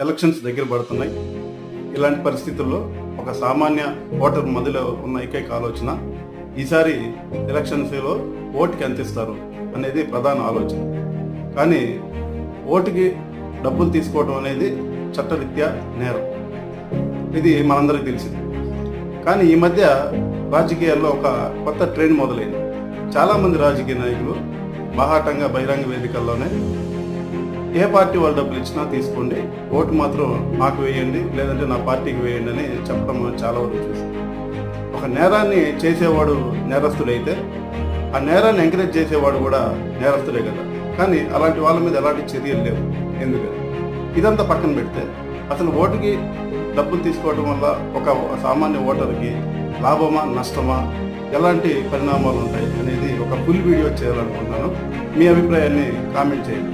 Elections దగ్గర పడుతున్నాయి. ఇలాంటి పరిస్థితుల్లో ఒక సామాన్య ఓటర్ మధ్యలో ఉన్న ఏకైక ఆలోచన ఈసారి ఎలక్షన్స్లో ఓటుకి ఎంత ఇస్తారు అనేది ప్రధాన ఆలోచన. కానీ ఓటుకి డబ్బులు తీసుకోవడం అనేది చట్టరీత్యా నేరం, ఇది మనందరికీ తెలిసింది. కానీ ఈ మధ్య రాజకీయాల్లో ఒక కొత్త ట్రెండ్ మొదలైంది. చాలామంది రాజకీయ నాయకులు బాహాటంగా బహిరంగ వేదికల్లోనే ఏ పార్టీ వాళ్ళు డబ్బులు ఇచ్చినా తీసుకోండి, ఓటు మాత్రం నాకు వేయండి, లేదంటే నా పార్టీకి వేయండి అని చెప్పడం చాలా వరకు చూసింది. ఒక నేరాన్ని చేసేవాడు నేరస్తుడైతే ఆ నేరాన్ని ఎంకరేజ్ చేసేవాడు కూడా నేరస్తుడే కదా. కానీ అలాంటి వాళ్ళ మీద ఎలాంటి చర్యలు లేవు. ఎందుకని? ఇదంతా పక్కన పెడితే అసలు ఓటుకి డబ్బులు తీసుకోవడం వల్ల ఒక సామాన్య ఓటర్కి లాభమా నష్టమా, ఎలాంటి పరిణామాలు ఉంటాయి అనేది ఒక ఫుల్ వీడియో చేయాలనుకుంటున్నాను. మీ అభిప్రాయాన్ని కామెంట్ చేయండి.